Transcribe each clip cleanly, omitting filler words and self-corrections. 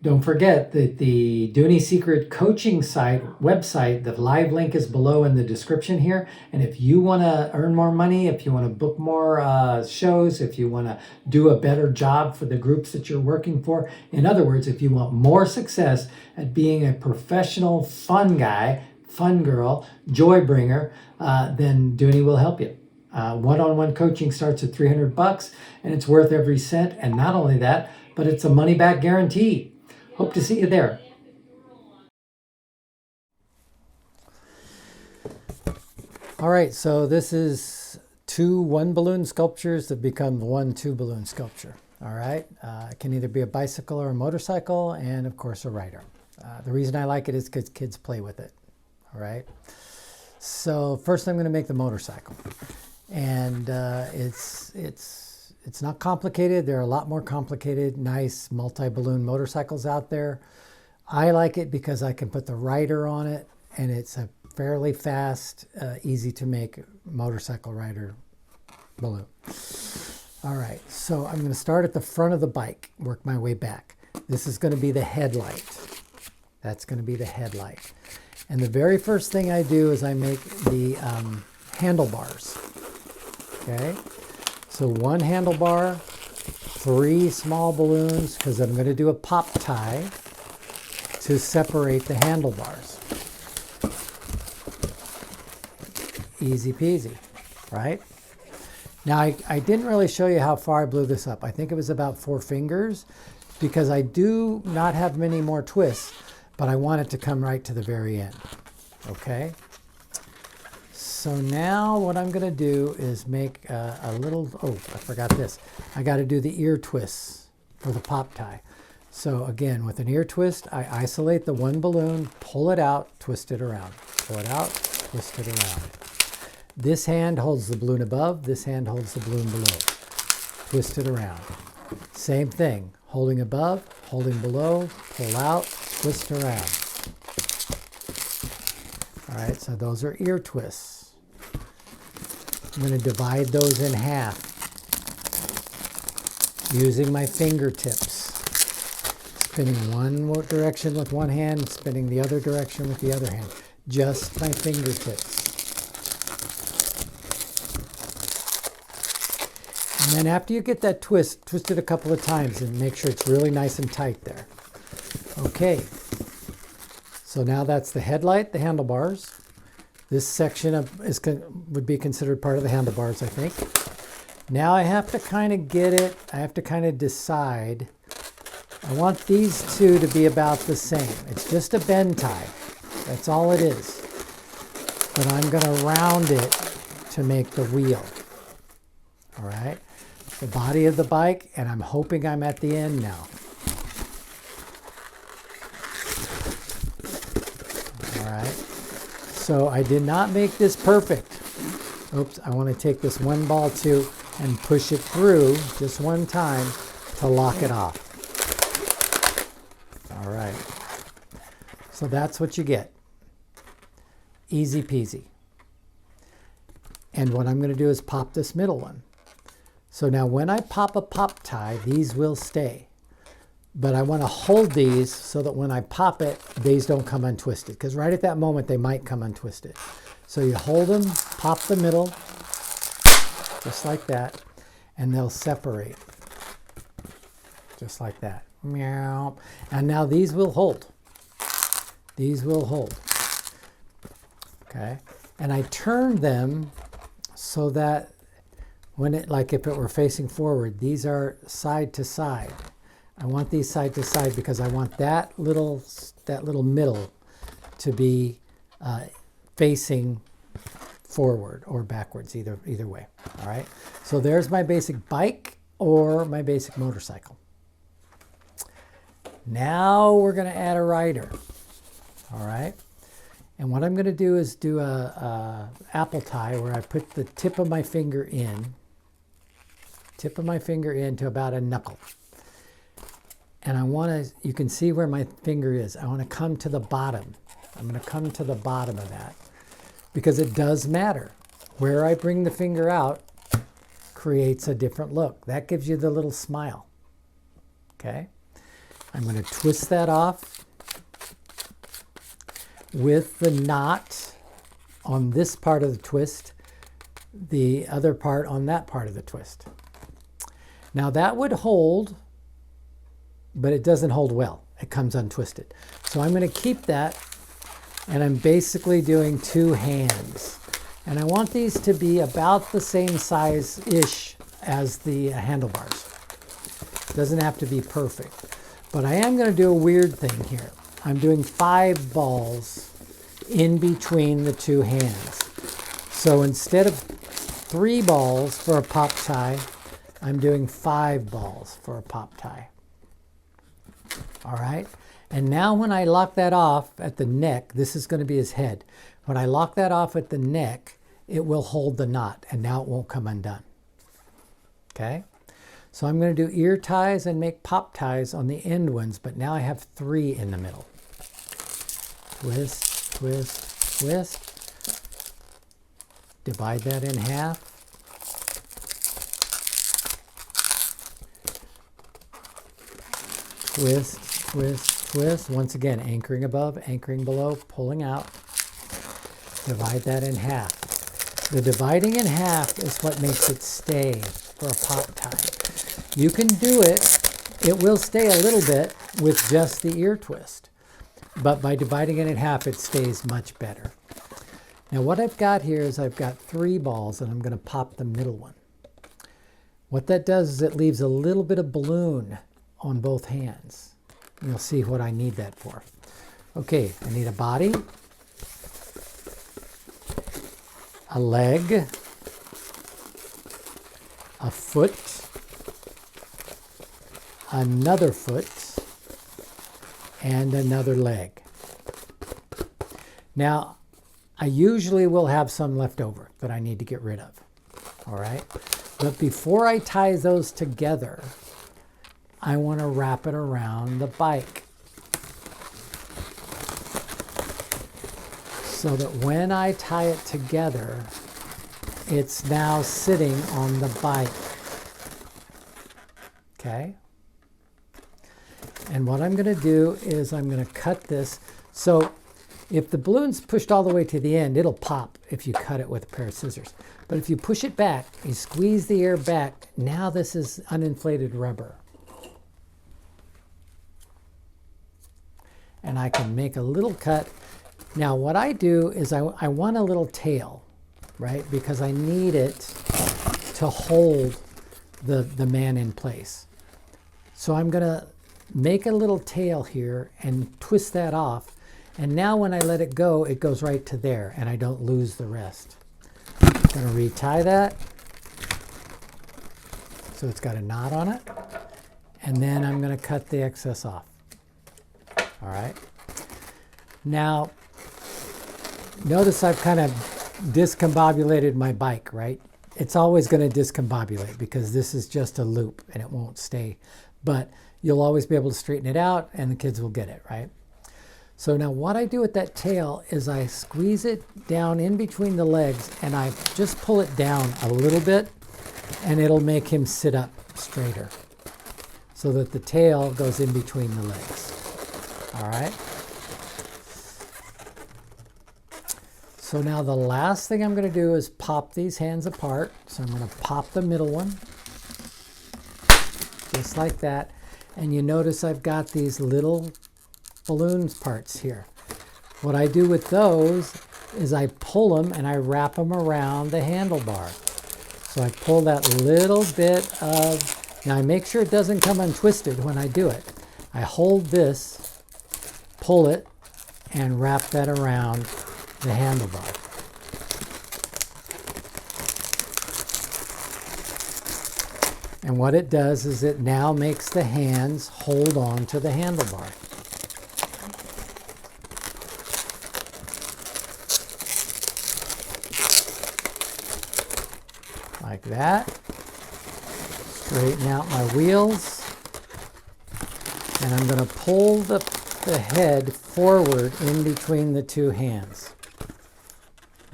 Don't forget that the Dooney Secret coaching website, the live link is below in the description here. And if you want to earn more money, if you want to book more shows, if you want to do a better job for the groups that you're working for, in other words, if you want more success at being a professional fun guy, fun girl, joy bringer, then Dooney will help you. One-on-one coaching starts at $300 and it's worth every cent. And not only that, but it's a money-back guarantee. Hope to see you there. All right, so this is 2 1-balloon sculptures that become 1 2-balloon sculpture. All right, it can either be a bicycle or a motorcycle, and of course a rider. The reason I like it is because kids play with it. All right, so first I'm going to make the motorcycle, and it's not complicated. There are a lot more complicated, nice multi-balloon motorcycles out there. I like it because I can put the rider on it, and it's a fairly fast, easy to make motorcycle rider balloon. All right, so I'm going to start at the front of the bike, work my way back. This is going to be the headlight. That's going to be the headlight. And the very first thing I do is I make the handlebars. Okay. So 1 handlebar, 3 small balloons, because I'm going to do a pop tie to separate the handlebars. Easy peasy, right? Now I didn't really show you how far I blew this up. I think it was about 4 fingers because I do not have many more twists, but I want it to come right to the very end, okay? So now what I'm going to do is make a little, oh, I forgot this. I got to do the ear twists for the pop tie. So again, with an ear twist, I isolate the 1 balloon, pull it out, twist it around. Pull it out, twist it around. This hand holds the balloon above, this hand holds the balloon below. Twist it around. Same thing, holding above, holding below, pull out, twist around. All right, so those are ear twists. I'm going to divide those in half using my fingertips. Spinning one direction with one hand, spinning the other direction with the other hand. Just my fingertips. And then after you get that twist, twist it a couple of times and make sure it's really nice and tight there. Okay. So now that's the headlight, the handlebars. This section would be considered part of the handlebars, I think. Now I have to kind of get it, I have to kind of decide. I want these 2 to be about the same. It's just a bend tie. That's all it is. But I'm going to round it to make the wheel. All right? The body of the bike, and I'm hoping I'm at the end now. All right? So I did not make this perfect. Oops, I want to take this 1 ball too and push it through just 1 time to lock it off. All right. So that's what you get. Easy peasy. And what I'm going to do is pop this middle one. So now when I pop a pop tie, these will stay. But I want to hold these so that when I pop it, these don't come untwisted. Because right at that moment, they might come untwisted. So you hold them, pop the middle, just like that, and they'll separate. Just like that. Meow. And now these will hold. These will hold. Okay. And I turn them so that when it, like if it were facing forward, these are side to side. I want these side to side because I want that little middle to be facing forward or backwards, either way. All right. So there's my basic bike or my basic motorcycle. Now we're going to add a rider. All right. And what I'm going to do is do a apple tie where I put the tip of my finger in to about a knuckle. And I want to, you can see where my finger is. I want to come to the bottom. I'm going to come to the bottom of that because it does matter. Where I bring the finger out creates a different look. That gives you the little smile. Okay? I'm going to twist that off with the knot on this part of the twist, the other part on that part of the twist. Now that would hold, but it doesn't hold well. It comes untwisted. So I'm going to keep that, and I'm basically doing 2 hands. And I want these to be about the same size-ish as the handlebars. Doesn't have to be perfect. But I am going to do a weird thing here. I'm doing 5 balls in between the 2 hands. So instead of 3 balls for a pop tie, I'm doing 5 balls for a pop tie. All right? And now when I lock that off at the neck, this is going to be his head. When I lock that off at the neck, it will hold the knot, and now it won't come undone. Okay? So I'm going to do ear ties and make pop ties on the end ones, but now I have 3 in the middle. Twist, twist, twist. Divide that in half. Twist, twist, twist. Once again, anchoring above, anchoring below, pulling out. Divide that in half. The dividing in half is what makes it stay for a pop tie. You can do it. It will stay a little bit with just the ear twist. But by dividing it in half, it stays much better. Now what I've got here is I've got 3 balls, and I'm going to pop the middle one. What that does is it leaves a little bit of balloon on both hands. You'll see what I need that for. Okay, I need a body, a leg, a foot, another foot, and another leg. Now, I usually will have some left over that I need to get rid of. All right? But before I tie those together, I want to wrap it around the bike, so that when I tie it together, it's now sitting on the bike. Okay? And what I'm going to do is I'm going to cut this. So if the balloon's pushed all the way to the end, it'll pop if you cut it with a pair of scissors. But if you push it back, you squeeze the air back, now this is uninflated rubber. And I can make a little cut. Now what I do is I want a little tail, right? Because I need it to hold the man in place. So I'm going to make a little tail here and twist that off. And now when I let it go, it goes right to there, and I don't lose the rest. I'm going to retie that so it's got a knot on it. And then I'm going to cut the excess off. All right. Now, notice I've kind of discombobulated my bike, right? It's always going to discombobulate because this is just a loop and it won't stay. But you'll always be able to straighten it out and the kids will get it, right? So now what I do with that tail is I squeeze it down in between the legs and I just pull it down a little bit, and it'll make him sit up straighter so that the tail goes in between the legs. All right. So now the last thing I'm going to do is pop these hands apart. So I'm going to pop the middle one, just like that. And you notice I've got these little balloons parts here. What I do with those is I pull them and I wrap them around the handlebar. So I pull that little bit of, now I make sure it doesn't come untwisted when I do it. I hold this, pull it, and wrap that around the handlebar. And what it does is it now makes the hands hold on to the handlebar. Like that. Straighten out my wheels. And I'm going to pull the head forward in between the 2 hands.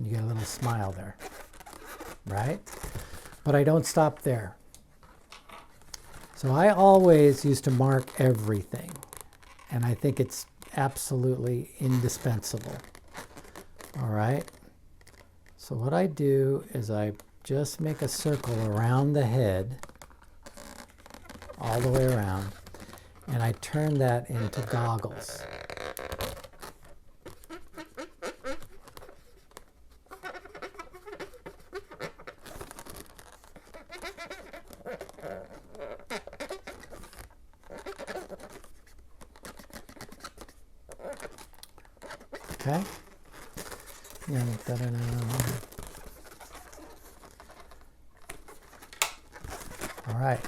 You get a little smile there, right? But I don't stop there. So I always used to mark everything. and I think it's absolutely indispensable. All right. So what I do is I just make a circle around the head, all the way around, and I turn that into goggles. Okay. All right.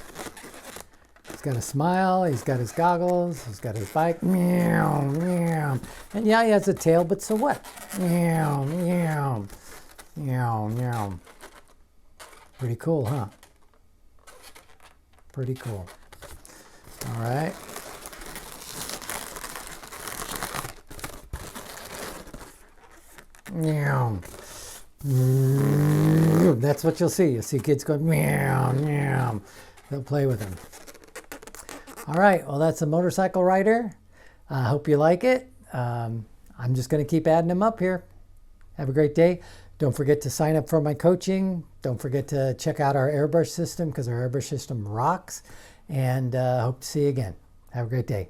He's got a smile, he's got his goggles, he's got his bike. Meow, meow. And yeah, he has a tail, but so what? Meow, meow. Meow, meow. Pretty cool, huh? Pretty cool. All right. Meow. That's what you'll see. You'll see kids going meow, meow. They'll play with him. All right, well, that's a motorcycle rider. I hope you like it. I'm just going to keep adding them up here. Have a great day. Don't forget to sign up for my coaching. Don't forget to check out our airbrush system because our airbrush system rocks. And hope to see you again. Have a great day.